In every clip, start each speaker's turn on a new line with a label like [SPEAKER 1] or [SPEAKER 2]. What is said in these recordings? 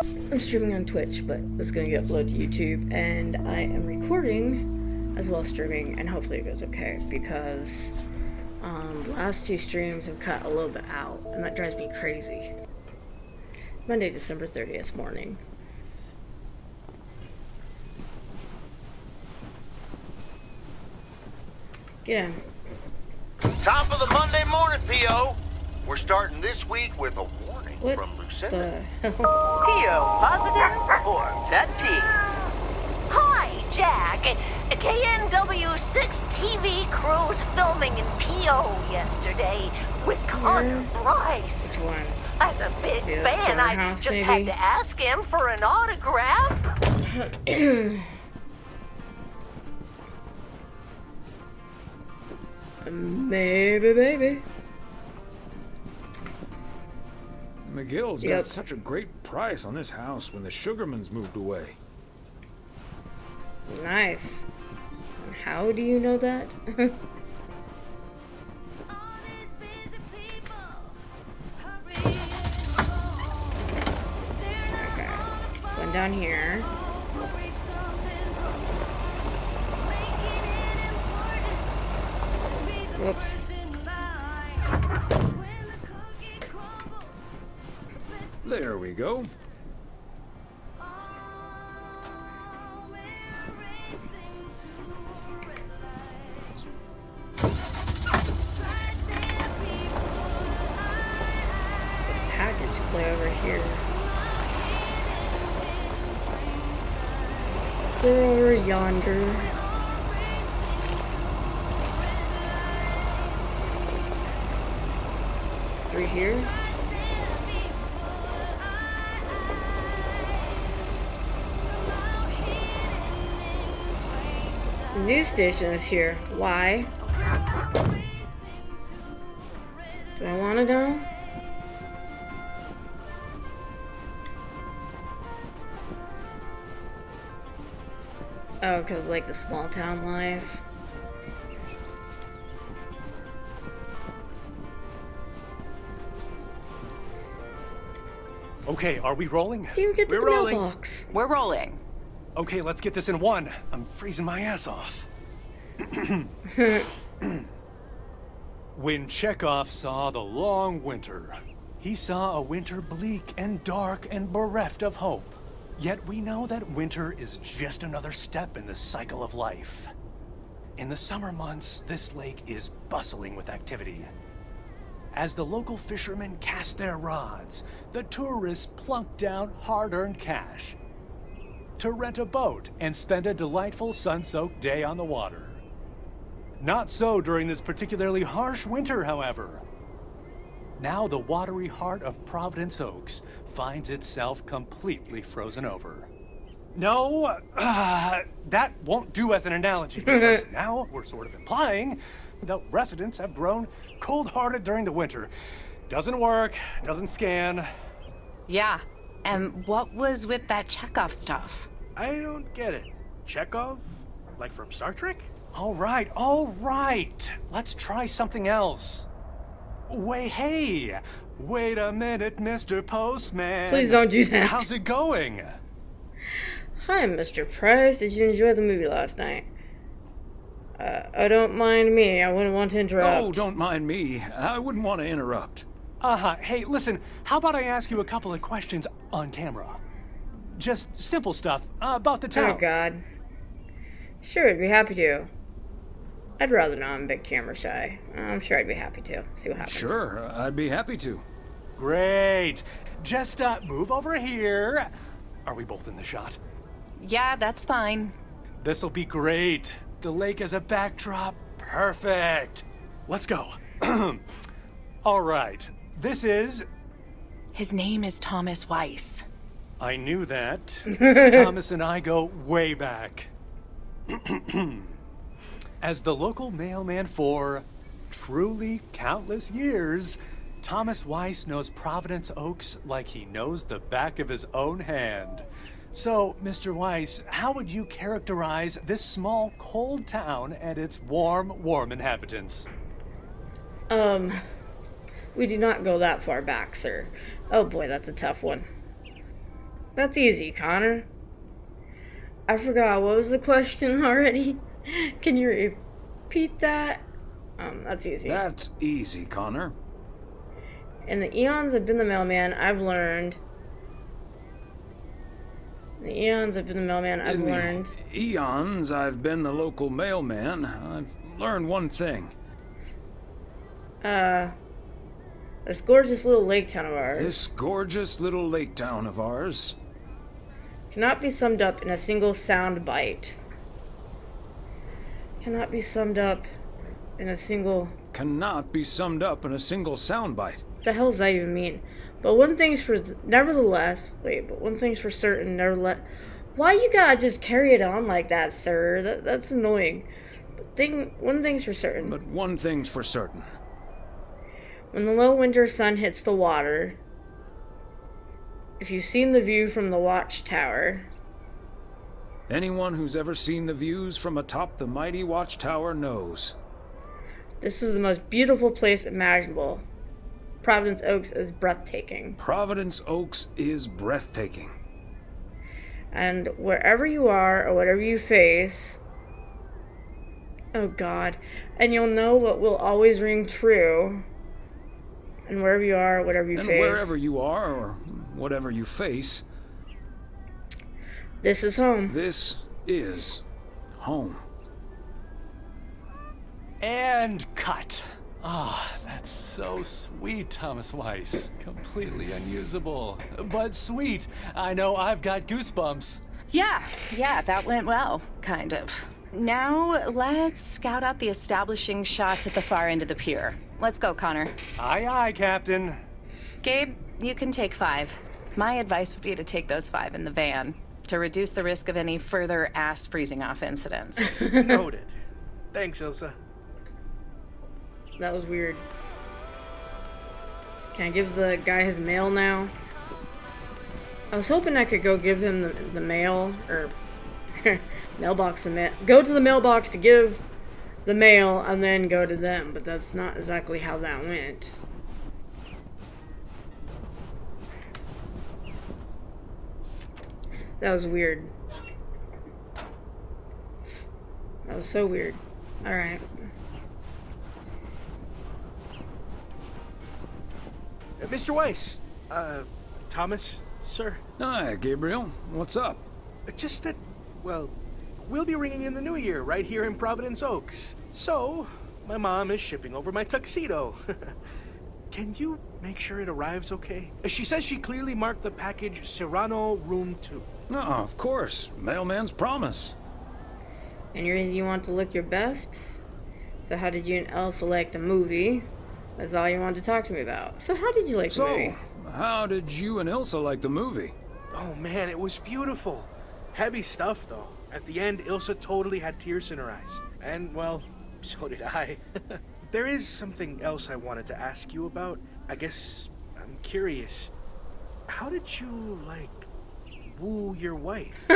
[SPEAKER 1] I'm streaming on Twitch, but it's gonna get uploaded to YouTube, and I am recording as well as streaming, and hopefully it goes okay, because the last two streams have cut a little bit out, and that drives me crazy. Monday, December 30th morning. Get in.
[SPEAKER 2] Top of the Monday morning, P.O. We're starting this week with a warning
[SPEAKER 1] What
[SPEAKER 2] from Lucinda.
[SPEAKER 1] the hell?
[SPEAKER 3] P.O. positive or pet peeve?
[SPEAKER 4] Hi, Jack. KNW6 TV crew was filming in P.O. yesterday with Connor Bryce.
[SPEAKER 1] Which one?
[SPEAKER 4] As a big
[SPEAKER 1] Maybe this
[SPEAKER 4] fan, I
[SPEAKER 1] Cornerhouse,
[SPEAKER 4] just
[SPEAKER 1] maybe?
[SPEAKER 4] had to ask him for an autograph.
[SPEAKER 1] Maybe, baby.
[SPEAKER 5] McGill's
[SPEAKER 1] Yep.
[SPEAKER 5] got such a great price on this house when the Sugarmans moved away.
[SPEAKER 1] Nice. How do you know that? Okay. One down here. Whoops.
[SPEAKER 5] There we go.
[SPEAKER 1] Package clear over here. Clear over yonder. Three here. The news station is here. Why? Do I want to know? Oh, because like the small town life.
[SPEAKER 6] Okay, are we rolling?
[SPEAKER 1] Didn't even get to
[SPEAKER 6] We're
[SPEAKER 1] the
[SPEAKER 6] rolling.
[SPEAKER 1] mailbox.
[SPEAKER 3] We're rolling.
[SPEAKER 6] Okay, let's get this in one. I'm freezing my ass off. When Chekhov saw the long winter, he saw a winter bleak and dark and bereft of hope. Yet we know that winter is just another step in the cycle of life. In the summer months, this lake is bustling with activity. As the local fishermen cast their rods, the tourists plunk down hard-earned cash to rent a boat and spend a delightful sun-soaked day on the water. Not so during this particularly harsh winter, however. Now the watery heart of Providence Oaks finds itself completely frozen over. No, that won't do as an analogy, because now we're sort of implying that residents have grown cold-hearted during the winter. Doesn't work, doesn't scan.
[SPEAKER 3] Yeah. And what was with that Chekhov stuff?
[SPEAKER 7] I don't get it. Chekhov? Like from Star Trek?
[SPEAKER 6] All right. Let's try something else. Hey, wait a minute, Mr. Postman.
[SPEAKER 1] Please don't do that.
[SPEAKER 6] How's it going?
[SPEAKER 1] Hi, Mr. Price. Did you enjoy the movie last night? Don't mind me. I wouldn't want to interrupt.
[SPEAKER 5] Oh, don't mind me. I wouldn't want to interrupt.
[SPEAKER 6] Hey, listen, how about I ask you a couple of questions on camera? Just simple stuff about the town.
[SPEAKER 1] Oh, God. Sure, I'd be happy to. I'd rather not. I'm big camera shy. I'm sure I'd be happy to. See what happens.
[SPEAKER 5] Sure, I'd be happy to.
[SPEAKER 6] Great. Just move over here. Are we both in the shot?
[SPEAKER 3] Yeah, that's fine.
[SPEAKER 6] This'll be great. The lake as a backdrop. Perfect. Let's go. All right. This is...
[SPEAKER 3] His name is Thomas Weiss.
[SPEAKER 6] I knew that. Thomas and I go way back. As the local mailman for truly countless years, Thomas Weiss knows Providence Oaks like he knows the back of his own hand. So, Mr. Weiss, how would you characterize this small, cold town and its warm inhabitants?
[SPEAKER 1] We do not go that far back, sir. Oh boy, that's a tough one. That's easy, Connor. I forgot, what was the question already? Can you repeat that? That's easy.
[SPEAKER 5] That's easy, Connor.
[SPEAKER 1] In the eons I've been the mailman, I've learned. In the eons I've been the mailman, I've learned.
[SPEAKER 5] Eons I've been the local mailman. I've learned one thing.
[SPEAKER 1] This gorgeous little lake town of ours
[SPEAKER 5] This gorgeous little lake town of ours
[SPEAKER 1] cannot be summed up in a single sound bite. Cannot be summed up in a single...
[SPEAKER 5] cannot be summed up in a single soundbite.
[SPEAKER 1] What the hell does that even mean? But one thing's for... Nevertheless... Wait, but one thing's for certain, nevertheless... Why you gotta just carry it on like that, sir? That's annoying. But one thing's for certain.
[SPEAKER 5] But one thing's for certain.
[SPEAKER 1] When the low winter sun hits the water... If you've seen the view from the watchtower...
[SPEAKER 5] Anyone who's ever seen the views from atop the mighty watchtower knows.
[SPEAKER 1] This is the most beautiful place imaginable. Providence Oaks is breathtaking.
[SPEAKER 5] Providence Oaks is breathtaking.
[SPEAKER 1] And wherever you are or whatever you face... Oh God. And you'll know what will always ring true. And wherever you are, whatever you
[SPEAKER 5] And
[SPEAKER 1] face...
[SPEAKER 5] wherever you are or whatever you face...
[SPEAKER 1] This is home.
[SPEAKER 5] This is home.
[SPEAKER 6] And cut. Ah, that's so sweet, Thomas Weiss. Completely unusable. But sweet. I know I've got goosebumps.
[SPEAKER 3] Yeah, that went well, kind of. Now, let's scout out the establishing shots at the far end of the pier. Let's go, Connor.
[SPEAKER 6] Aye, aye, Captain.
[SPEAKER 3] Gabe, you can take 5. My advice would be to take those 5 in the van to reduce the risk of any further ass freezing off incidents.
[SPEAKER 7] Noted. Thanks, Ilsa.
[SPEAKER 1] That was weird. Can I give the guy his mail now? I was hoping I could go give him the mail, or mailbox the mail. Go to the mailbox to give the mail and then go to them, but that's not exactly how that went. That was weird. That was so weird. Alright.
[SPEAKER 7] Mr. Weiss. Thomas, sir.
[SPEAKER 5] Hi, Gabriel. What's up?
[SPEAKER 7] Just that, well, we'll be ringing in the new year right here in Providence Oaks. So, my mom is shipping over my tuxedo. Can you make sure it arrives okay? She says she clearly marked the package Serrano Room 2.
[SPEAKER 5] No, of course. Mailman's promise.
[SPEAKER 1] And you want to look your best? So how did you and Elle select a movie? That's all you wanted to talk to me about. So how did you like the movie?
[SPEAKER 5] So, how did you and Ilsa like the movie?
[SPEAKER 7] Oh man, it was beautiful. Heavy stuff though. At the end, Ilsa totally had tears in her eyes. And well, so did I. There is something else I wanted to ask you about. I guess I'm curious. How did you, like, woo your wife?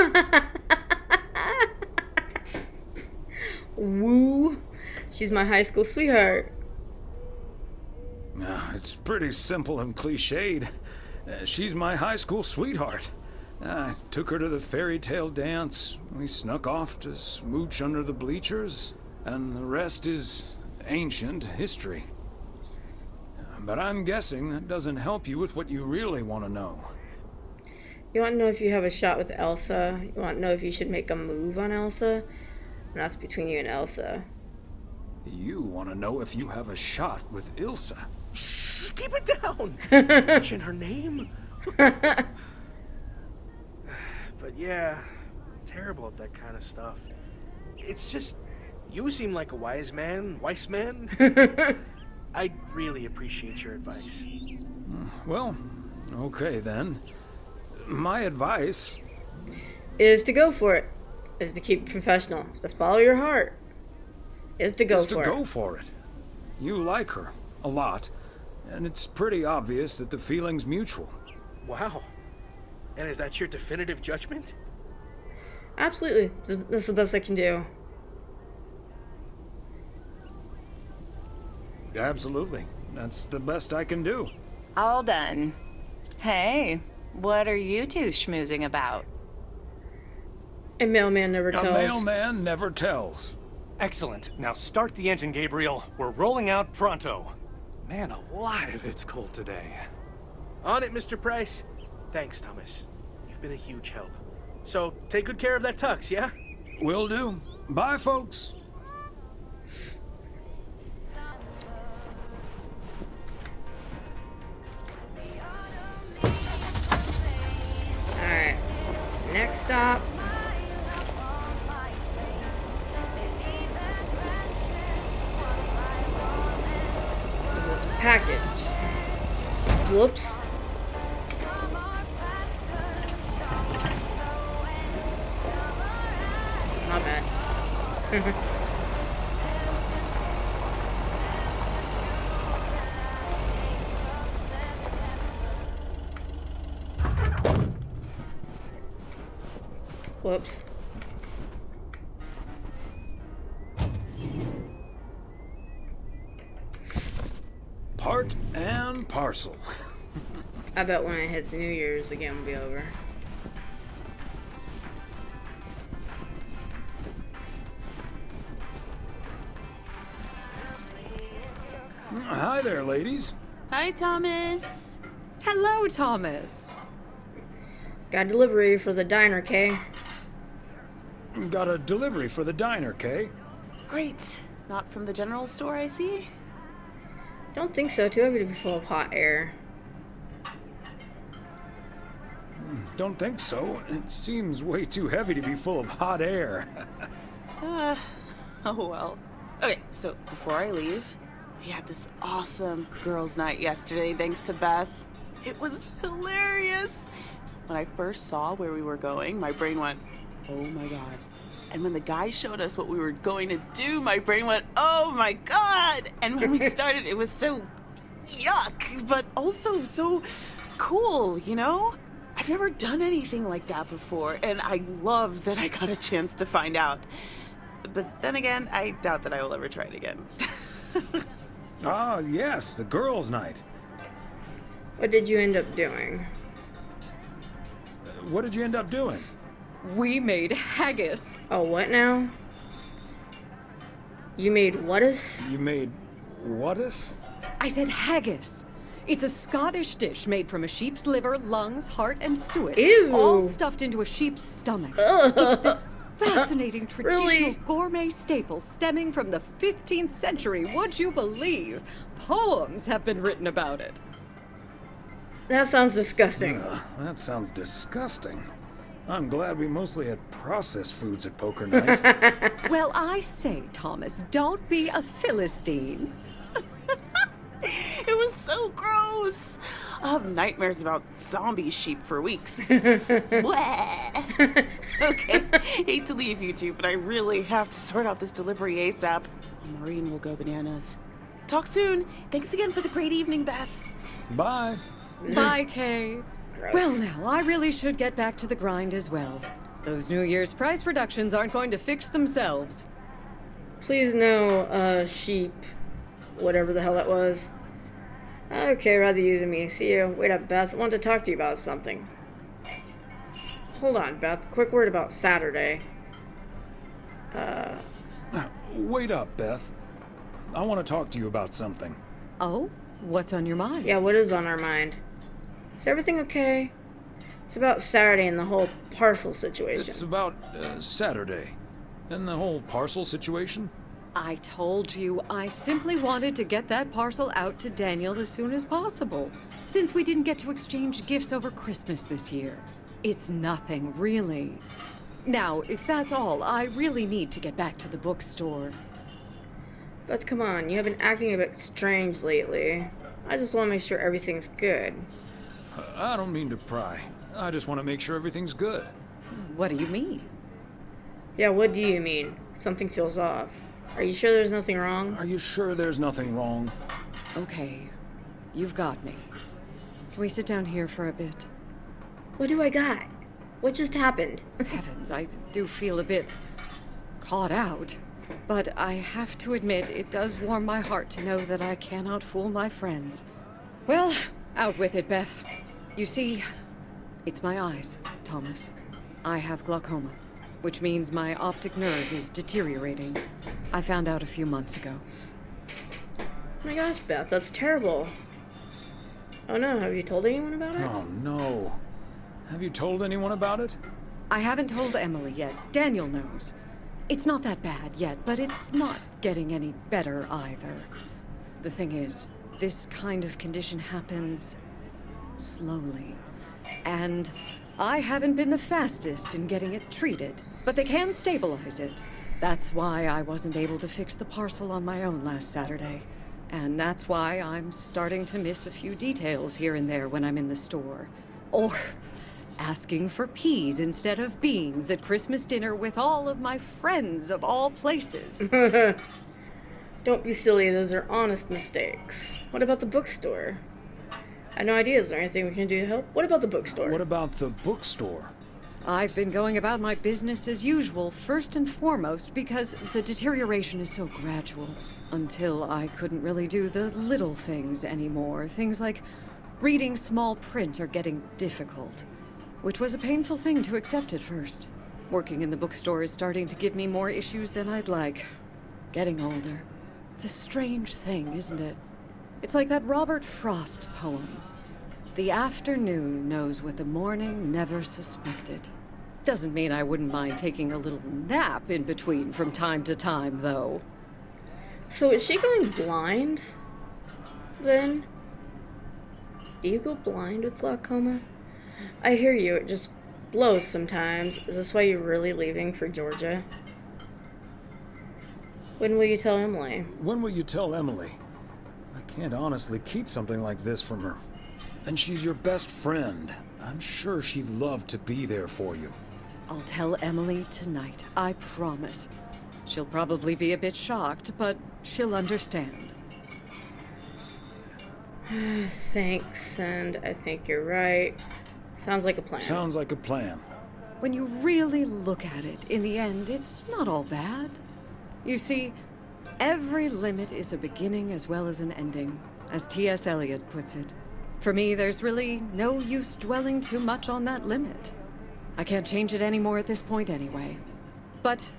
[SPEAKER 1] Woo? She's my high school sweetheart.
[SPEAKER 5] It's pretty simple and cliched. She's my high school sweetheart. I took her to the fairy tale dance. We snuck off to smooch under the bleachers, and the rest is ancient history. But I'm guessing that doesn't help you with what you really want to know.
[SPEAKER 1] You want to know if you have a shot with Elsa? You want to know if you should make a move on Elsa? And that's between you and Elsa.
[SPEAKER 5] You want to know if you have a shot with Ilsa.
[SPEAKER 7] Shh, keep it down. Mention her name. But yeah, terrible at that kind of stuff. It's just, you seem like a wise man. I'd really appreciate your advice.
[SPEAKER 5] Well, okay then. My advice
[SPEAKER 1] Is to go for it. Is to keep it professional. Is to follow your heart. Is to go
[SPEAKER 5] is to
[SPEAKER 1] for
[SPEAKER 5] go
[SPEAKER 1] it.
[SPEAKER 5] for it. You like her a lot, and it's pretty obvious that the feeling's mutual.
[SPEAKER 7] Wow. And is that your definitive judgment?
[SPEAKER 1] Absolutely. That's the best I can do.
[SPEAKER 5] Absolutely. That's the best I can do.
[SPEAKER 3] All done. Hey, What are you two schmoozing about?
[SPEAKER 1] A mailman never
[SPEAKER 5] A
[SPEAKER 1] tells.
[SPEAKER 5] mailman never tells.
[SPEAKER 6] Excellent. Now start the engine, Gabriel. We're rolling out pronto. Man alive, it's cold today.
[SPEAKER 7] On it, Mr. Price. Thanks, Thomas. You've been a huge help. So, take good care of that tux, yeah?
[SPEAKER 5] Will do. Bye, folks.
[SPEAKER 1] Alright. Next stop. Is this package? Whoops. My bad. Whoops.
[SPEAKER 5] Part and parcel.
[SPEAKER 1] I bet when it hits New Year's, the game will be over.
[SPEAKER 5] Hi there, ladies.
[SPEAKER 8] Hi, Thomas. Hello, Thomas.
[SPEAKER 1] Got delivery for the diner, Kay.
[SPEAKER 5] Got a delivery for the diner, Kay.
[SPEAKER 8] Great. Not from the general store, I see.
[SPEAKER 1] Don't think so. Too heavy to be full of hot air.
[SPEAKER 5] Don't think so. It seems way too heavy to be full of hot air.
[SPEAKER 8] Oh well. Okay, so before I leave, we had this awesome girls' night yesterday thanks to Beth. It was hilarious. When I first saw where we were going, my brain went, oh my god. And when the guy showed us what we were going to do, my brain went, oh my god. And when we started, it was so yuck, but also so cool, you know? I've never done anything like that before, and I love that I got a chance to find out. But then again, I doubt that I will ever try it again.
[SPEAKER 5] Ah, yes, the girls' night.
[SPEAKER 1] What did you end up doing?
[SPEAKER 5] What did you end up doing?
[SPEAKER 9] We made haggis.
[SPEAKER 1] Oh, what now? You made whatis?
[SPEAKER 5] You made whatis?
[SPEAKER 9] I said haggis. It's a Scottish dish made from a sheep's liver, lungs, heart, and suet.
[SPEAKER 1] Ew.
[SPEAKER 9] All stuffed into a sheep's stomach. It's this fascinating traditional
[SPEAKER 1] Really?
[SPEAKER 9] gourmet staple stemming from the 15th century. Would you believe? Poems have been written about it.
[SPEAKER 1] That sounds disgusting.
[SPEAKER 5] That sounds disgusting. I'm glad we mostly had processed foods at poker night.
[SPEAKER 9] Well, I say, Thomas, don't be a Philistine.
[SPEAKER 8] It was so gross. I'll have nightmares about zombie sheep for weeks. Bleh. Okay, hate to leave you two, but I really have to sort out this delivery ASAP. Maureen will go bananas. Talk soon. Thanks again for the great evening, Beth.
[SPEAKER 5] Bye.
[SPEAKER 9] Bye, Kay.
[SPEAKER 1] Gross.
[SPEAKER 9] Well, now, I really should get back to the grind as well. Those New Year's price reductions aren't going to fix themselves.
[SPEAKER 1] Please no, sheep. Whatever the hell that was. Okay, rather you than me. See you. Wait up, Beth. I want to talk to you about something. Hold on, Beth. Quick word about Saturday.
[SPEAKER 5] Wait up, Beth. I want to talk to you about something.
[SPEAKER 9] Oh? What's on your mind?
[SPEAKER 1] Yeah, what is on our mind? Is everything okay? It's about Saturday and the whole parcel situation.
[SPEAKER 5] It's about Saturday and the whole parcel situation.
[SPEAKER 9] I told you I simply wanted to get that parcel out to Daniel as soon as possible, since we didn't get to exchange gifts over Christmas this year. It's nothing, really. Now, if that's all, I really need to get back to the bookstore.
[SPEAKER 1] But come on, you have been acting a bit strange lately. I just want to make sure everything's good.
[SPEAKER 5] I don't mean to pry. I just want to make sure everything's good.
[SPEAKER 9] What do you mean?
[SPEAKER 1] Yeah, what do you mean? Something feels off. Are you sure there's nothing wrong?
[SPEAKER 5] Are you sure there's nothing wrong?
[SPEAKER 9] Okay, you've got me. Can we sit down here for a bit?
[SPEAKER 1] What do I got? What just happened?
[SPEAKER 9] Heavens, I do feel a bit caught out. But I have to admit, it does warm my heart to know that I cannot fool my friends. Well, out with it, Beth. You see, It's my eyes, Thomas. I have glaucoma, which means my optic nerve is deteriorating. I found out a few months ago.
[SPEAKER 1] Oh my gosh, Beth, that's terrible. Oh no, have you told anyone about it?
[SPEAKER 5] Oh no. Have you told anyone about it?
[SPEAKER 9] I haven't told Emily yet. Daniel knows. It's not that bad yet, but it's not getting any better either. The thing is, this kind of condition happens slowly. And I haven't been the fastest in getting it treated, but they can stabilize it. That's why I wasn't able to fix the parcel on my own last Saturday. And that's why I'm starting to miss a few details here and there when I'm in the store. Or asking for peas instead of beans at Christmas dinner with all of my friends of all places.
[SPEAKER 1] Don't be silly, those are honest mistakes. What about the bookstore? I have no idea, is there anything we can do to help? What about the bookstore?
[SPEAKER 5] What about the bookstore?
[SPEAKER 9] I've been going about my business as usual, first and foremost, because the deterioration is so gradual. Until I couldn't really do the little things anymore. Things like reading small print are getting difficult, which was a painful thing to accept at first. Working in the bookstore is starting to give me more issues than I'd like. Getting older. It's a strange thing, isn't it? It's like that Robert Frost poem. The afternoon knows what the morning never suspected. Doesn't mean I wouldn't mind taking a little nap in between from time to time, though.
[SPEAKER 1] So is she going blind, then? Do you go blind with glaucoma? I hear you, it just blows sometimes. Is this why you're really leaving for Georgia? When will you tell Emily?
[SPEAKER 5] When will you tell Emily? I can't honestly keep something like this from her. And she's your best friend. I'm sure she'd love to be there for you.
[SPEAKER 9] I'll tell Emily tonight, I promise. She'll probably be a bit shocked, but she'll understand.
[SPEAKER 1] Thanks, and I think you're right. Sounds like a plan.
[SPEAKER 5] Sounds like a plan.
[SPEAKER 9] When you really look at it, in the end, it's not all bad. You see, every limit is a beginning as well as an ending, as T.S. Eliot puts it. For me, there's really no use dwelling too much on that limit. I can't change it anymore at this point anyway. But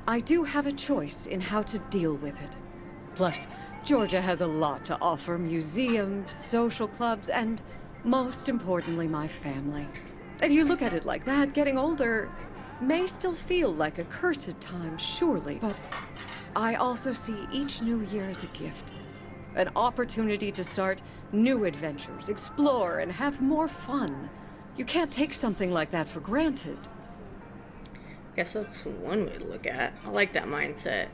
[SPEAKER 9] I do have a choice in how to deal with it. Plus, Georgia has a lot to offer: museums, social clubs, and most importantly, my family. If you look at it like that, getting older may still feel like a cursed time, surely, but I also see each new year as a gift. An opportunity to start new adventures, explore, and have more fun. You can't take something like that for granted.
[SPEAKER 1] Guess that's one way to look at. I like that mindset.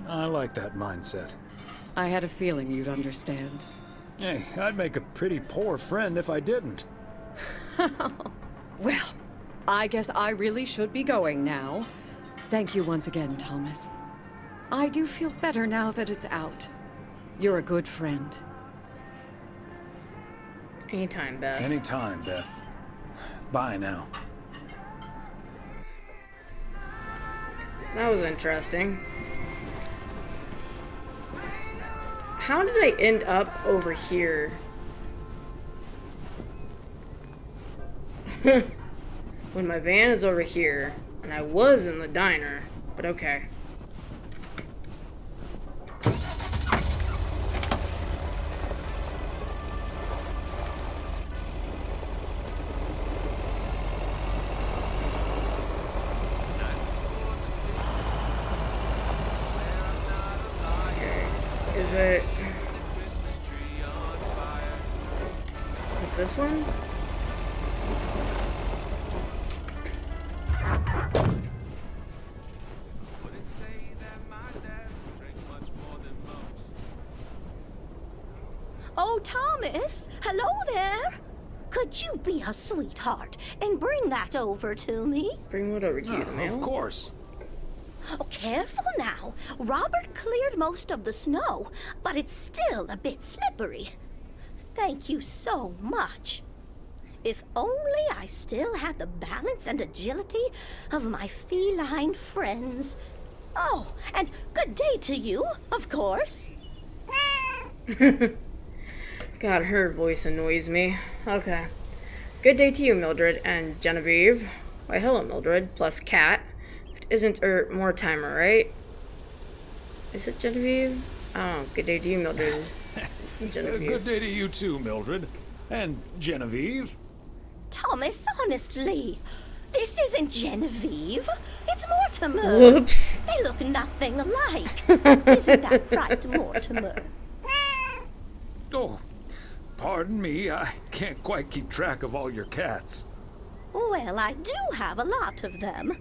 [SPEAKER 5] I like that mindset.
[SPEAKER 9] I had a feeling you'd understand.
[SPEAKER 5] Hey, I'd make a pretty poor friend if I didn't.
[SPEAKER 9] Well, I guess I really should be going now. Thank you once again, Thomas. I do feel better now that it's out. You're a good friend.
[SPEAKER 1] Anytime, Beth.
[SPEAKER 5] Anytime, Beth. Bye now.
[SPEAKER 1] That was interesting. How did I end up over here? When my van is over here, and I was in the diner, but okay. Is it this one?
[SPEAKER 4] Oh, Thomas, hello there. Could you be a sweetheart and bring that over to me?
[SPEAKER 1] Bring what over to you, the mail?
[SPEAKER 5] Of course.
[SPEAKER 4] Oh, careful now. Robert cleared most of the snow, but it's still a bit slippery. Thank you so much. If only I still had the balance and agility of my feline friends. Oh, and good day to you, of course.
[SPEAKER 1] God, her voice annoys me. Okay. Good day to you, Mildred and Genevieve. Why, hello, Mildred, plus Cat. It isn't more timer, right? Is it Genevieve? Oh, good day to you, Mildred and Genevieve.
[SPEAKER 5] Good day to you too, Mildred. And Genevieve.
[SPEAKER 4] Thomas, honestly, this isn't Genevieve. It's Mortimer.
[SPEAKER 1] Whoops.
[SPEAKER 4] They look nothing alike. Isn't that right, Mortimer?
[SPEAKER 5] Oh, pardon me, I can't quite keep track of all your cats.
[SPEAKER 4] Well, I do have a lot of them,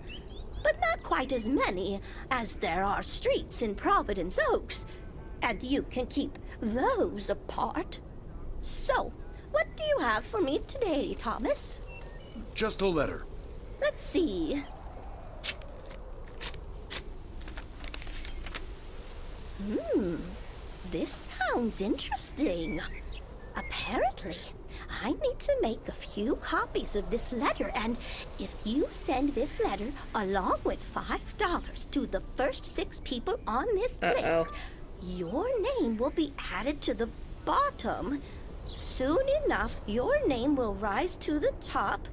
[SPEAKER 4] but not quite as many as there are streets in Providence Oaks, and you can keep those apart. So, what do you have for me today, Thomas?
[SPEAKER 5] Just a letter.
[SPEAKER 4] Let's see. This sounds interesting. Apparently, I need to make a few copies of this letter, and if you send this letter along with $5 to the first 6 people on this list, your name will be added to the bottom. Soon enough, your name will rise to the top.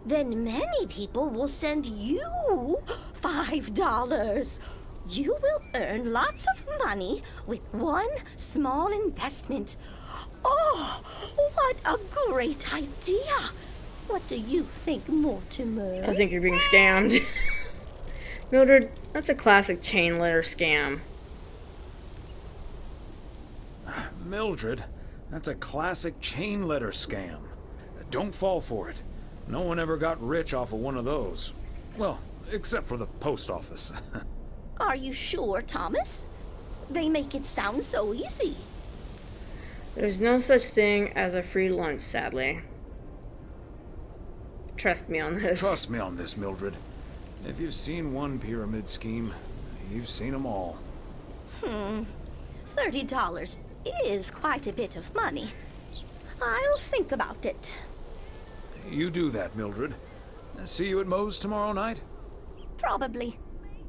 [SPEAKER 4] Then many people will send you $5. You will earn lots of money with one small investment. Oh, what a great idea! What do you think, Mortimer?
[SPEAKER 1] I think you're being scammed. Mildred, that's a classic chain letter scam.
[SPEAKER 5] Mildred, that's a classic chain letter scam. Don't fall for it. No one ever got rich off of one of those. Well, except for the post office.
[SPEAKER 4] Are you sure, Thomas? They make it sound so easy.
[SPEAKER 1] There's no such thing as a free lunch, sadly. Trust me on this.
[SPEAKER 5] Trust me on this, Mildred. If you've seen one pyramid scheme, you've seen them all.
[SPEAKER 4] $30 is quite a bit of money. I'll think about it.
[SPEAKER 5] You do that, Mildred. See you at Moe's tomorrow night?
[SPEAKER 4] Probably.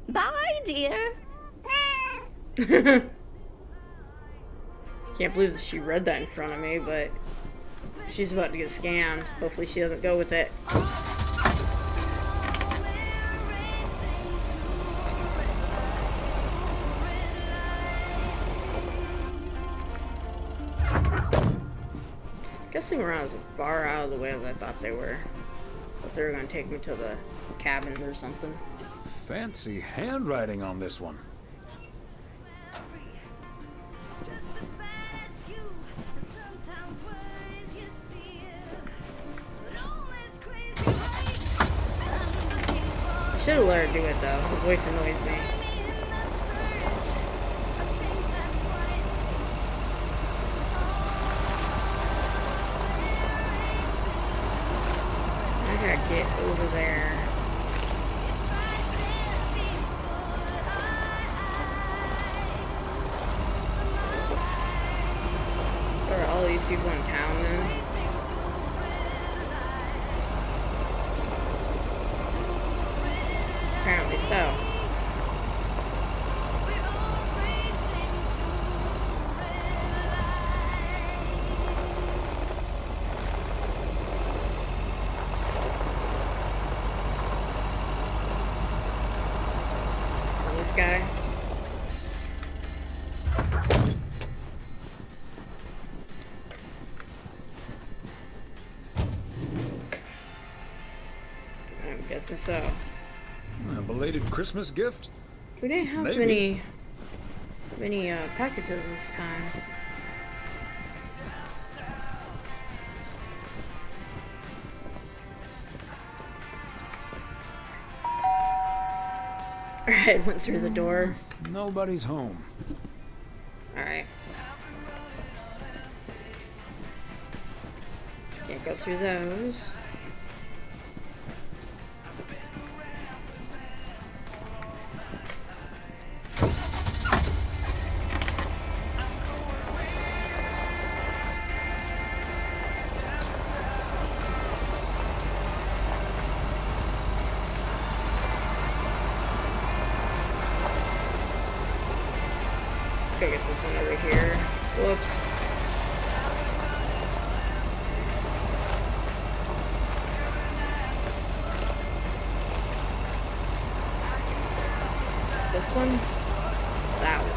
[SPEAKER 4] Bye, dear.
[SPEAKER 1] Can't believe that she read that in front of me, but she's about to get scammed. Hopefully she doesn't go with it. Guessing we're not as far out of the way as I thought they were. But they were going to take me to the cabins or something.
[SPEAKER 5] Fancy handwriting on this one.
[SPEAKER 1] I should have let her do it though. Her voice annoys me. I gotta get over there. Are all these people in town then? Apparently so. This guy. I'm guessing so.
[SPEAKER 5] A belated Christmas gift?
[SPEAKER 1] We didn't have
[SPEAKER 5] Maybe.
[SPEAKER 1] many packages this time. Alright, went through the door.
[SPEAKER 5] Nobody's home.
[SPEAKER 1] Alright. Can't go through those. Let's go get this one over here. Whoops. This one? That one.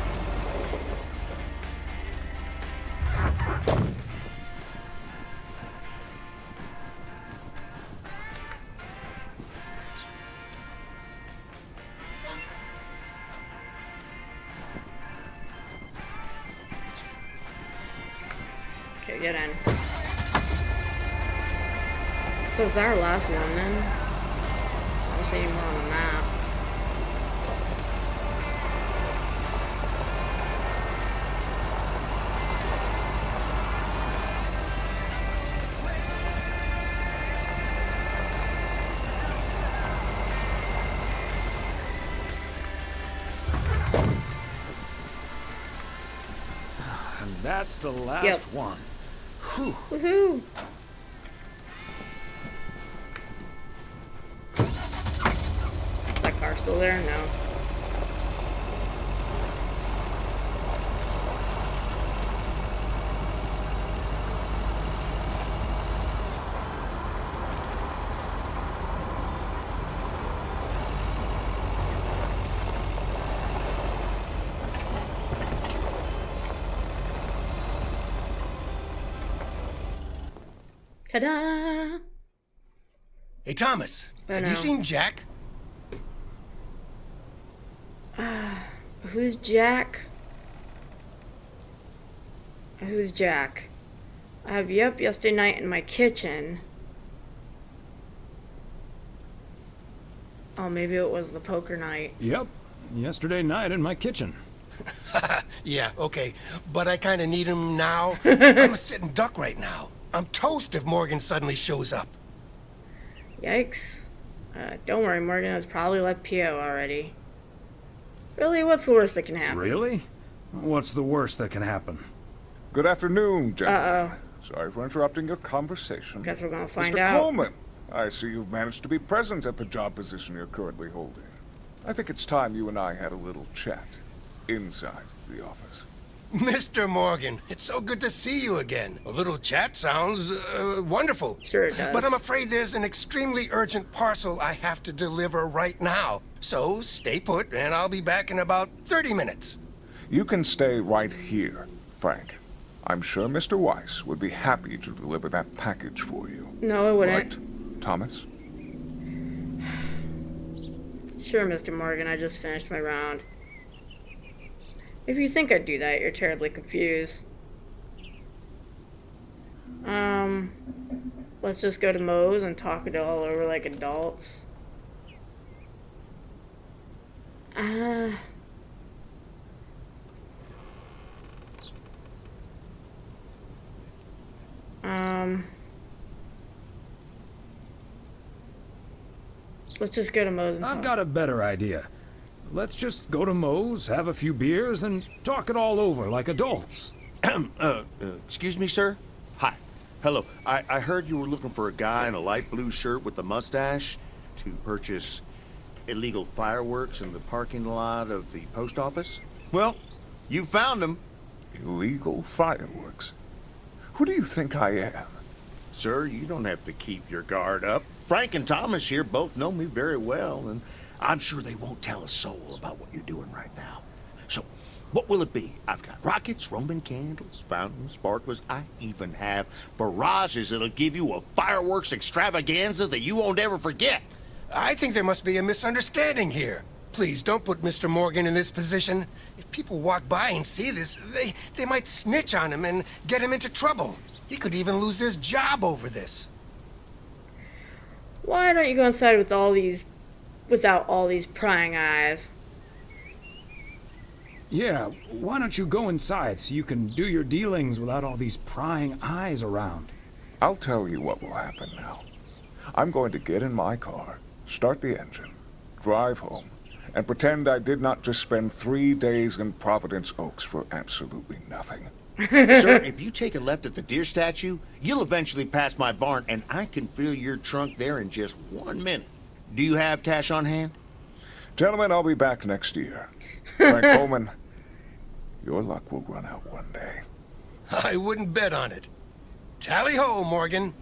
[SPEAKER 1] Okay, get in. So is that our last one then? I don't see any more on the map.
[SPEAKER 5] And that's the last
[SPEAKER 1] Yep.
[SPEAKER 5] one. Whew.
[SPEAKER 1] Woohoo! Is that car still there? No. Ta-da!
[SPEAKER 10] Hey, Thomas,
[SPEAKER 1] Oh,
[SPEAKER 10] have
[SPEAKER 1] no.
[SPEAKER 10] you seen Jack?
[SPEAKER 1] Who's Jack? Who's Jack? I have you up yesterday night in my kitchen. Oh, maybe it was the poker night.
[SPEAKER 5] Yep. Yesterday night in my kitchen.
[SPEAKER 10] Yeah, okay, but I kind of need him now. I'm a sitting duck right now. I'm toast if Morgan suddenly shows up.
[SPEAKER 1] Yikes. Don't worry, Morgan has probably left PO already. Really, what's the worst that can happen?
[SPEAKER 5] Really? What's the worst that can happen?
[SPEAKER 11] Good afternoon, gentlemen.
[SPEAKER 1] Uh-oh.
[SPEAKER 11] Sorry for interrupting your conversation.
[SPEAKER 1] Guess we're gonna find
[SPEAKER 11] Mr.
[SPEAKER 1] out.
[SPEAKER 11] Coleman, I see you've managed to be present at the job position you're currently holding. I think it's time you and I had a little chat inside the office.
[SPEAKER 10] Mr. Morgan, it's so good to see you again. A little chat sounds wonderful.
[SPEAKER 1] Sure it does.
[SPEAKER 10] But I'm afraid there's an extremely urgent parcel I have to deliver right now. So stay put, and I'll be back in about 30 minutes.
[SPEAKER 11] You can stay right here, Frank. I'm sure Mr. Weiss would be happy to deliver that package for you.
[SPEAKER 1] No, it wouldn't.
[SPEAKER 11] Right, Thomas?
[SPEAKER 1] Sure, Mr. Morgan, I just finished my round. If you think I'd do that, you're terribly confused. Let's just go to Moe's and talk it all over like adults. Let's just go to Moe's and
[SPEAKER 5] I've
[SPEAKER 1] talk.
[SPEAKER 5] got a better idea. Let's just go to Moe's, have a few beers, and talk it all over like adults.
[SPEAKER 2] Excuse me, sir? Hi. Hello. I heard you were looking for a guy in a light blue shirt with a mustache to purchase illegal fireworks in the parking lot of the post office? Well, you found him.
[SPEAKER 11] Illegal fireworks? Who do you think I am?
[SPEAKER 2] Sir, you don't have to keep your guard up. Frank and Thomas here both know me very well, and I'm sure they won't tell a soul about what you're doing right now. So, what will it be? I've got rockets, Roman candles, fountains, sparklers. I even have barrages that'll give you a fireworks extravaganza that you won't ever forget.
[SPEAKER 10] I think there must be a misunderstanding here. Please, don't put Mr. Morgan in this position. If people walk by and see this, they might snitch on him and get him into trouble. He could even lose his job over this.
[SPEAKER 1] Why don't you go inside with without all these prying eyes?
[SPEAKER 5] Yeah, why don't you go inside so you can do your dealings without all these prying eyes around?
[SPEAKER 11] I'll tell you what will happen now. I'm going to get in my car, start the engine, drive home, and pretend I did not just spend 3 days in Providence Oaks for absolutely nothing.
[SPEAKER 2] Sir, if you take a left at the deer statue, you'll eventually pass my barn, and I can fill your trunk there in just 1 minute. Do you have cash on hand?
[SPEAKER 11] Gentlemen, I'll be back next year. Frank Coleman, your luck will run out one day.
[SPEAKER 10] I wouldn't bet on it. Tally-ho, Morgan.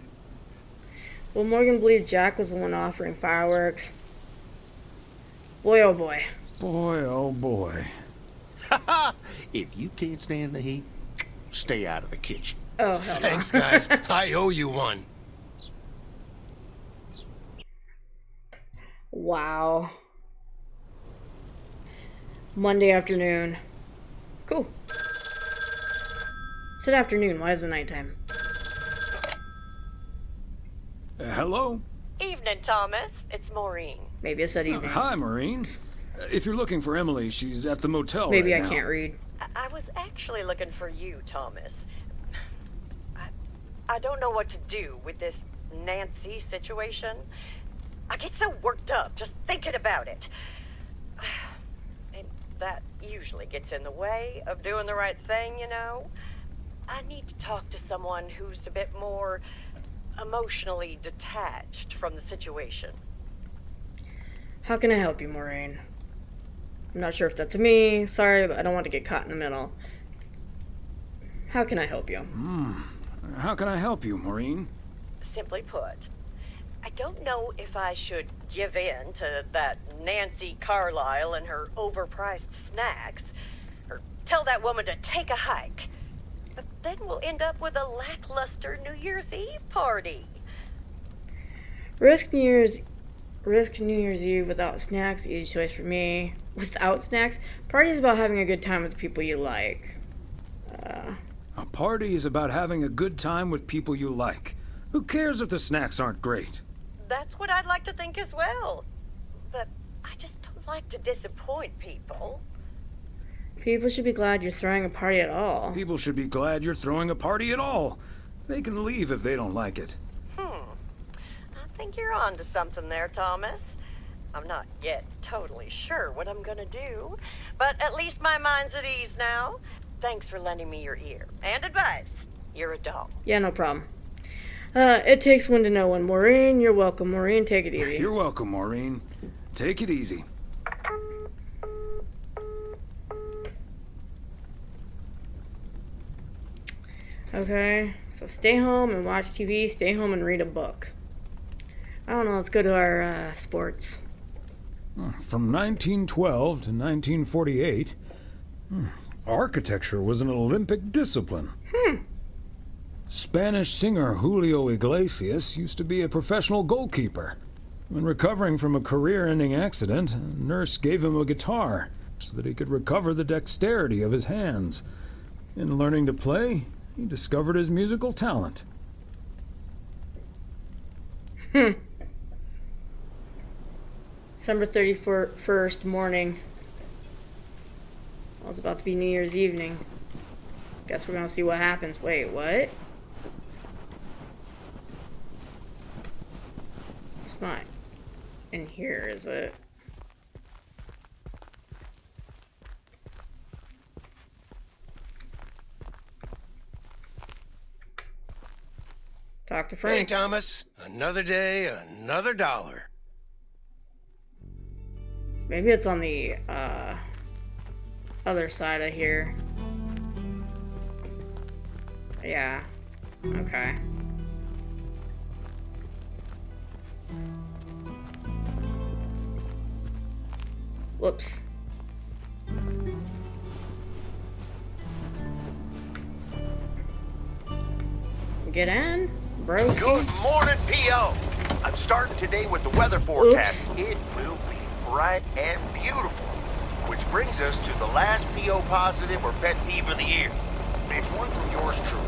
[SPEAKER 1] Will Morgan believe Jack was the one offering fireworks? Boy, oh boy.
[SPEAKER 5] Boy, oh boy.
[SPEAKER 2] If you can't stand the heat, stay out of the kitchen.
[SPEAKER 1] Oh, hell no.
[SPEAKER 10] Thanks, guys. I owe you one.
[SPEAKER 1] Wow. Monday afternoon. Cool. It's an afternoon. Why is it nighttime?
[SPEAKER 5] Hello?
[SPEAKER 12] Evening, Thomas. It's Maureen.
[SPEAKER 1] Maybe it's that evening.
[SPEAKER 5] Hi, Maureen. If you're looking for Emily, she's at the motel
[SPEAKER 1] Maybe
[SPEAKER 5] right
[SPEAKER 1] I
[SPEAKER 5] now.
[SPEAKER 1] can't read.
[SPEAKER 12] I was actually looking for you, Thomas. I don't know what to do with this Nancy situation. I get so worked up just thinking about it. And that usually gets in the way of doing the right thing, you know? I need to talk to someone who's a bit more emotionally detached from the situation.
[SPEAKER 1] How can I help you, Maureen? I'm not sure if that's me. Sorry, but I don't want to get caught in the middle. How can I help you?
[SPEAKER 5] How can I help you, Maureen?
[SPEAKER 12] Simply put, I don't know if I should give in to that Nancy Carlisle and her overpriced snacks, or tell that woman to take a hike. But then we'll end up with a lackluster New Year's Eve party.
[SPEAKER 1] Risk New Year's Eve without snacks. Easy choice for me. Without snacks, party is about having a good time with the people you like.
[SPEAKER 5] A party is about having a good time with people you like. Who cares if the snacks aren't great?
[SPEAKER 12] That's what I'd like to think as well. But I just don't like to disappoint people.
[SPEAKER 1] People should be glad you're throwing a party at all.
[SPEAKER 5] People should be glad you're throwing a party at all. They can leave if they don't like it.
[SPEAKER 12] I think you're on to something there, Thomas. I'm not yet totally sure what I'm gonna do, but at least my mind's at ease now. Thanks for lending me your ear and advice. You're a doll.
[SPEAKER 1] Yeah, no problem. It takes one to know one. Maureen, you're welcome. Maureen, take it easy.
[SPEAKER 5] You're welcome, Maureen. Take it easy.
[SPEAKER 1] Okay, so stay home and watch TV, stay home and read a book. I don't know, let's go to our sports.
[SPEAKER 5] From 1912 to 1948, architecture was an Olympic discipline. Spanish singer Julio Iglesias used to be a professional goalkeeper. When recovering from a career-ending accident, a nurse gave him a guitar so that he could recover the dexterity of his hands. In learning to play, he discovered his musical talent.
[SPEAKER 1] December 31st morning. Well, it's about to be New Year's evening. Guess we're gonna see what happens. Wait, what? It's not in here, is it? Talk to
[SPEAKER 10] Hey,
[SPEAKER 1] Frank.
[SPEAKER 10] Thomas. Another day, another dollar.
[SPEAKER 1] Maybe it's on the other side of here. Yeah. Okay. Whoops. Get in, bro.
[SPEAKER 2] Good morning, P.O. I'm starting today with the weather forecast. It will be bright and beautiful. Which brings us to the last P.O. positive or pet peeve of the year. It's one from yours truly,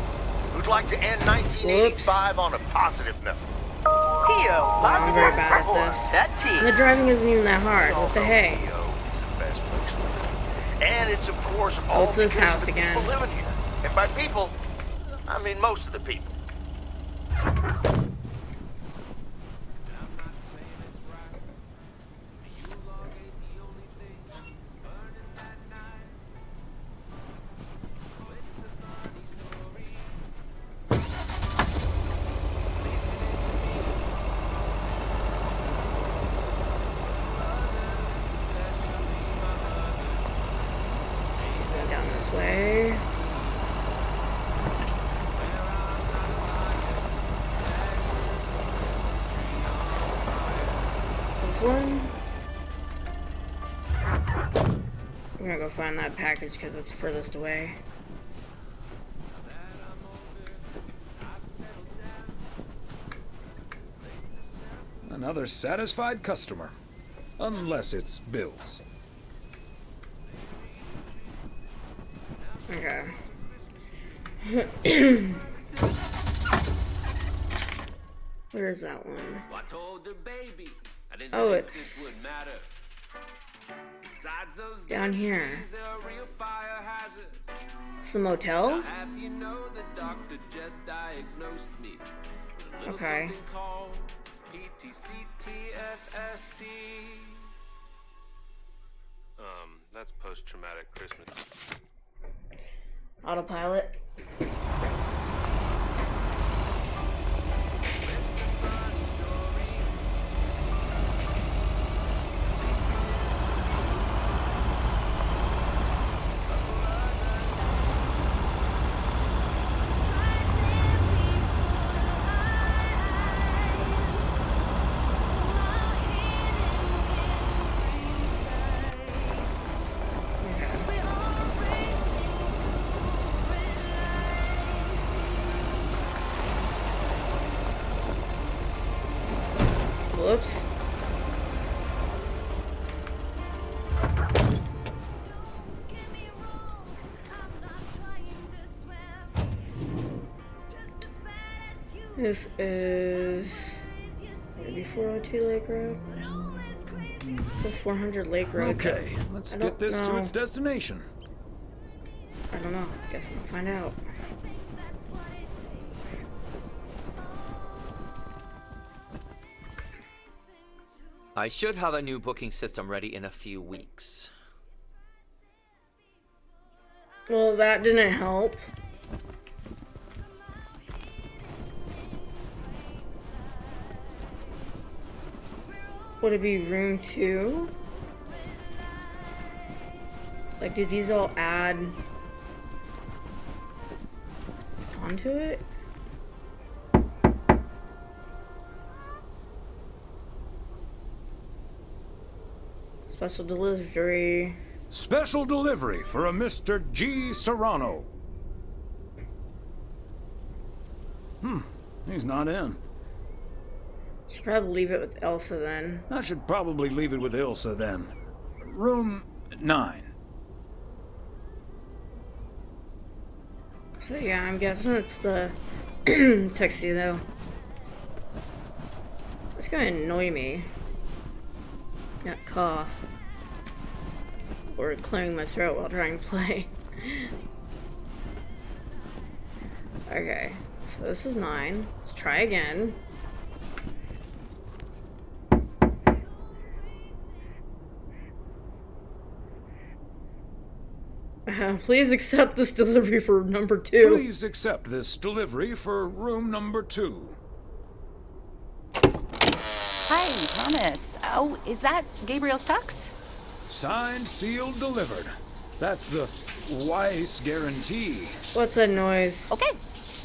[SPEAKER 2] who'd like to end 1985 on a positive note.
[SPEAKER 12] P.O.
[SPEAKER 1] I'm very bad at this.
[SPEAKER 12] That
[SPEAKER 1] And the driving isn't even that hard. What the hey?
[SPEAKER 2] P.O. is the best place to live. And it's, of course,
[SPEAKER 1] Oh,
[SPEAKER 2] all
[SPEAKER 1] it's this
[SPEAKER 2] because
[SPEAKER 1] house
[SPEAKER 2] of the
[SPEAKER 1] again.
[SPEAKER 2] people living here. And by people, I mean most of the people.
[SPEAKER 1] Going down this way. This one. I'm gonna go find that package because it's furthest away.
[SPEAKER 5] Another satisfied customer. Unless it's Bill's.
[SPEAKER 1] Okay. Where is that one? Oh, it's down here. It's the motel? Okay.
[SPEAKER 13] That's post-traumatic Christmas.
[SPEAKER 1] Autopilot. Whoops. This is maybe 402 Lake Road. This is 400 Lake Road.
[SPEAKER 5] Okay, let's get this to its destination.
[SPEAKER 1] I don't know. Guess we'll find out.
[SPEAKER 14] I should have a new booking system ready in a few weeks.
[SPEAKER 1] Well, that didn't help. Would it be room 2? Like, do these all add onto it? Special delivery.
[SPEAKER 5] Special delivery for a Mr. G. Serrano. He's not in.
[SPEAKER 1] Should probably leave it with Elsa then.
[SPEAKER 5] I should probably leave it with Ilsa then. Room 9.
[SPEAKER 1] So yeah, I'm guessing it's the tuxedo. It's gonna annoy me. Got cough. Or clearing my throat while trying to play. Okay, so this is 9. Let's try again. Please accept this delivery for number 2.
[SPEAKER 5] Please accept this delivery for room number 2.
[SPEAKER 3] Hi, Thomas. Oh, is that Gabriel's tux?
[SPEAKER 5] Signed, sealed, delivered. That's the Weiss guarantee.
[SPEAKER 1] What's that noise?
[SPEAKER 3] Okay,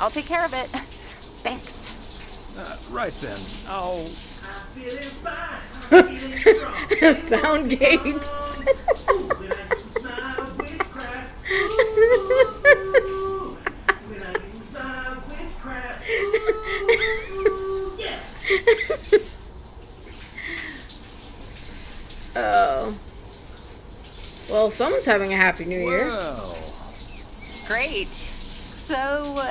[SPEAKER 3] I'll take care of it. Thanks.
[SPEAKER 5] Right then, I'll...
[SPEAKER 1] Found Gabe. Oh. Well, someone's having a happy new year.
[SPEAKER 5] Well.
[SPEAKER 3] Great. So,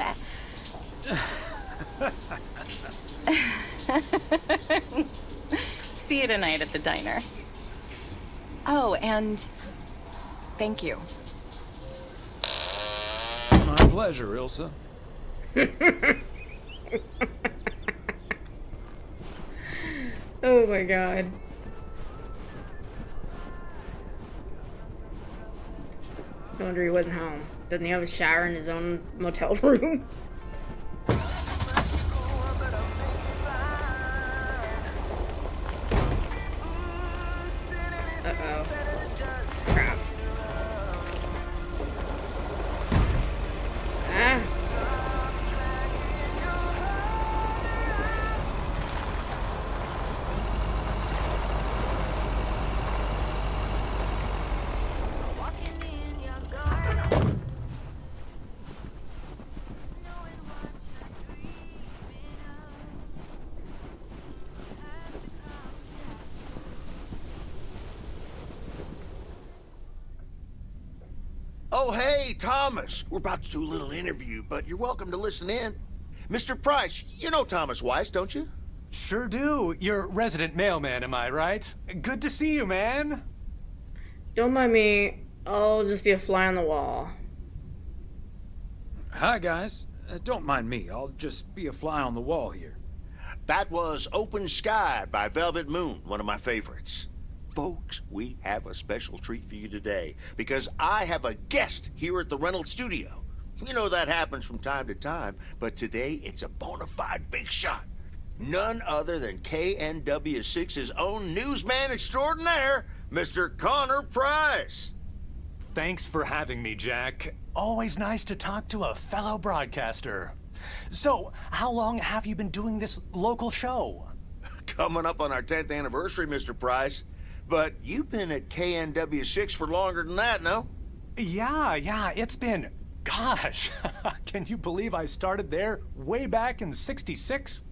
[SPEAKER 3] see you tonight at the diner. Oh, and thank you.
[SPEAKER 5] My pleasure, Ilsa.
[SPEAKER 1] Oh my god. No wonder he wasn't home. Doesn't he have a shower in his own motel room? Uh-oh. Crap. Ah.
[SPEAKER 2] Oh, hey, Thomas. We're about to do a little interview, but you're welcome to listen in. Mr. Price, you know Thomas Weiss, don't you?
[SPEAKER 6] Sure do. You're resident mailman, am I right? Good to see you, man.
[SPEAKER 1] Don't mind me. I'll just be a fly on the wall.
[SPEAKER 5] Hi, guys. Don't mind me. I'll just be a fly on the wall here.
[SPEAKER 2] That was Open Sky by Velvet Moon, one of my favorites. Folks, we have a special treat for you today because I have a guest here at the Reynolds studio. You know that happens from time to time, but today it's a bona fide big shot. None other than KNW6's own newsman extraordinaire, Mr. Connor Price.
[SPEAKER 6] Thanks for having me, Jack. Always nice to talk to a fellow broadcaster. So, how long have you been doing this local show?
[SPEAKER 2] Coming up on our 10th anniversary, Mr. Price. But you've been at KNW6 for longer than that, no?
[SPEAKER 6] Yeah, it's been... Gosh, can you believe I started there way back in '66?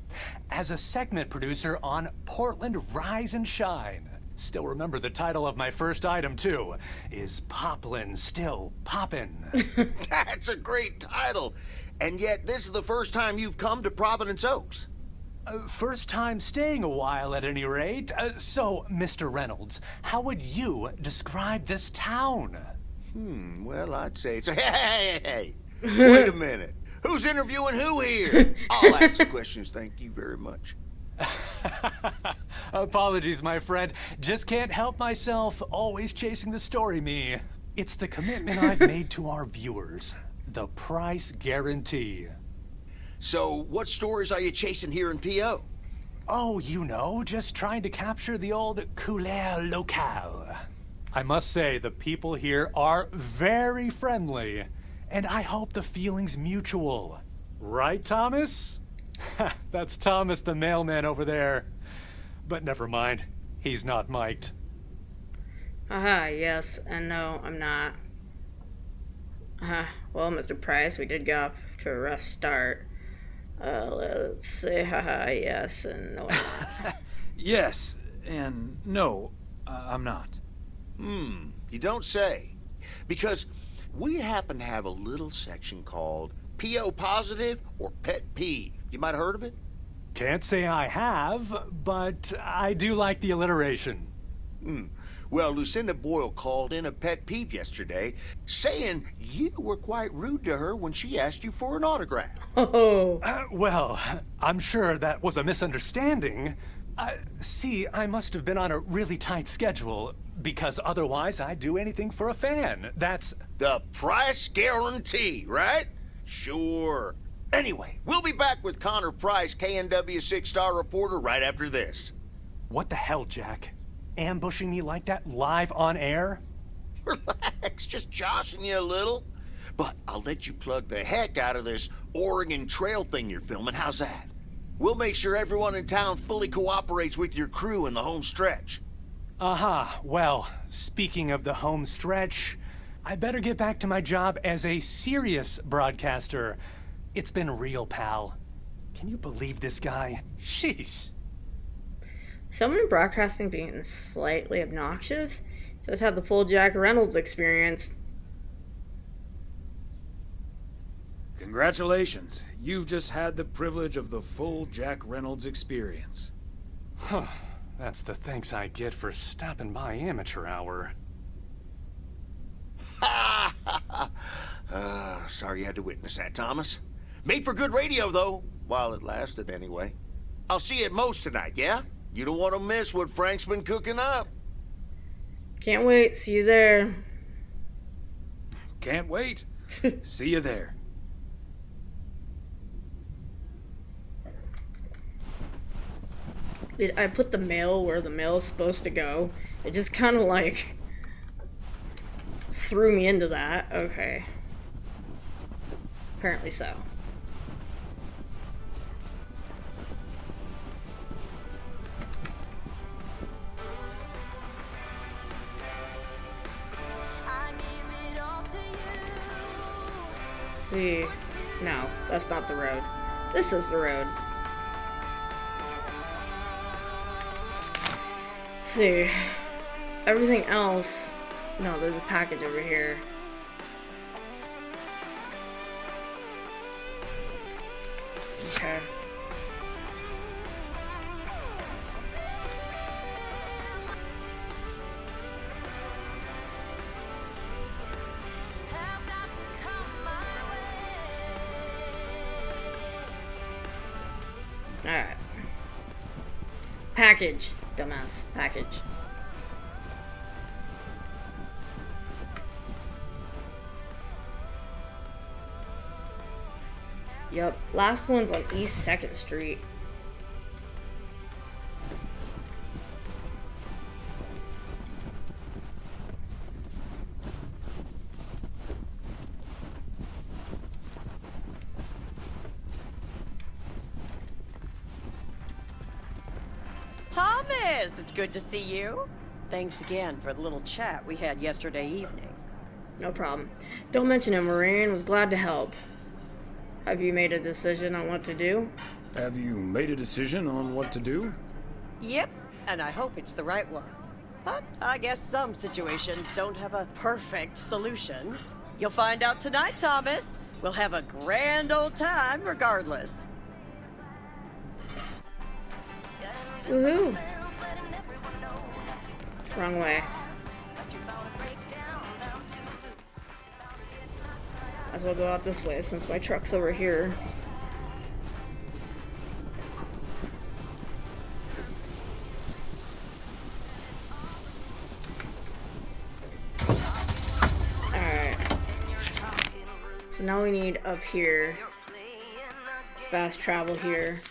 [SPEAKER 6] As a segment producer on Portland Rise and Shine. Still remember the title of my first item, too. Is Poplin Still Poppin'?
[SPEAKER 2] That's a great title. And yet, this is the first time you've come to Providence Oaks.
[SPEAKER 6] First time staying a while, at any rate. So, Mr. Reynolds, how would you describe this town?
[SPEAKER 2] Well, I'd say it's a... Hey! Wait a minute. Who's interviewing who here? I'll ask the questions, thank you very much.
[SPEAKER 6] Apologies, my friend. Just can't help myself. Always chasing the story, me. It's the commitment I've made to our viewers. The price guarantee.
[SPEAKER 2] So, what stories are you chasing here in P.O.?
[SPEAKER 6] Oh, you know, just trying to capture the old couleur locale. I must say, the people here are very friendly, and I hope the feeling's mutual. Right, Thomas? That's Thomas the mailman over there. But never mind, he's not mic'd.
[SPEAKER 1] Haha, yes, and no, I'm not. Well, Mr. Price, we did get off to a rough start. Let's say haha, yes, and no, I'm not.
[SPEAKER 5] Yes, and no, I'm not.
[SPEAKER 2] You don't say. Because we happen to have a little section called P.O. Positive or Pet Peeve. You might have heard of it?
[SPEAKER 6] Can't say I have, but I do like the alliteration.
[SPEAKER 2] Well, Lucinda Boyle called in a pet peeve yesterday, saying you were quite rude to her when she asked you for an autograph.
[SPEAKER 1] Oh.
[SPEAKER 6] Well, I'm sure that was a misunderstanding. See, I must have been on a really tight schedule, because otherwise I'd do anything for a fan. That's...
[SPEAKER 2] The price guarantee, right? Sure. Anyway, we'll be back with Connor Price, KNW 6-star reporter, right after this.
[SPEAKER 6] What the hell, Jack? Ambushing me like that live on air?
[SPEAKER 2] Relax, just joshing you a little. But I'll let you plug the heck out of this Oregon Trail thing you're filming. How's that? We'll make sure everyone in town fully cooperates with your crew in the home stretch.
[SPEAKER 6] Well, speaking of the home stretch, I better get back to my job as a serious broadcaster. It's been real, pal. Can you believe this guy? Sheesh.
[SPEAKER 1] Someone in broadcasting being slightly obnoxious says had the full Jack Reynolds experience.
[SPEAKER 5] Congratulations. You've just had the privilege of the full Jack Reynolds experience.
[SPEAKER 6] Huh. That's the thanks I get for stopping by amateur hour.
[SPEAKER 2] Sorry you had to witness that, Thomas. Made for good radio, though, while it lasted anyway. I'll see you at Moe's tonight, yeah? You don't want to miss what Frank's been cooking up.
[SPEAKER 1] Can't wait. See you there.
[SPEAKER 5] Can't wait. See you there.
[SPEAKER 1] I put the mail where the mail is supposed to go. It just kind of like threw me into that. Okay. Apparently so. No, that's not the road. This is the road. Let's see. Everything else... No, there's a package over here. Okay. Alright. Package, dumbass. Package. Yep, last one's on East 2nd Street.
[SPEAKER 15] Thomas, it's good to see you. Thanks again for the little chat we had yesterday evening.
[SPEAKER 1] No problem. Don't mention it, Marine. Was glad to help. Have you made a decision on what to do?
[SPEAKER 5] Have you made a decision on what to do?
[SPEAKER 15] Yep, and I hope it's the right one. But I guess some situations don't have a perfect solution. You'll find out tonight, Thomas. We'll have a grand old time regardless.
[SPEAKER 1] Woohoo! Wrong way. Might as well go out this way since my truck's over here. Alright. So now we need up here. It's fast travel here.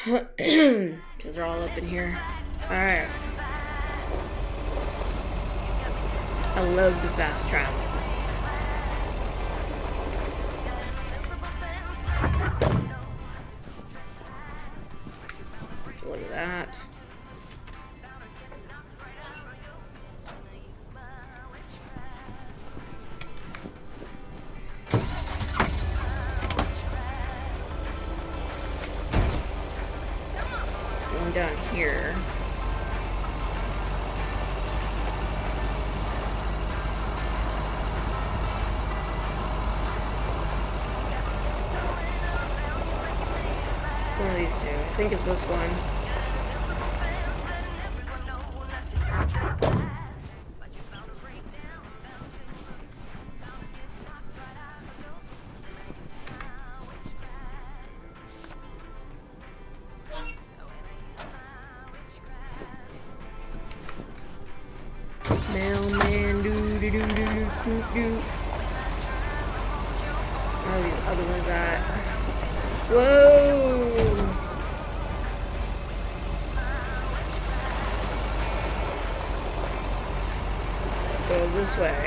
[SPEAKER 1] Because they're all up in here. Alright. I love the fast travel. Look at that. Going down here. One of these two. I think it's this one. Mailman, doo-doo-doo-doo-doo-doo. Where are these other ones at? Whoa! Let's go this way.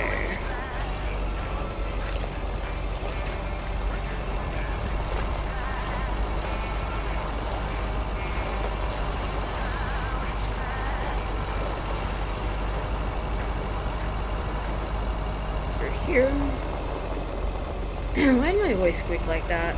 [SPEAKER 1] Here. Why did my voice squeak like that?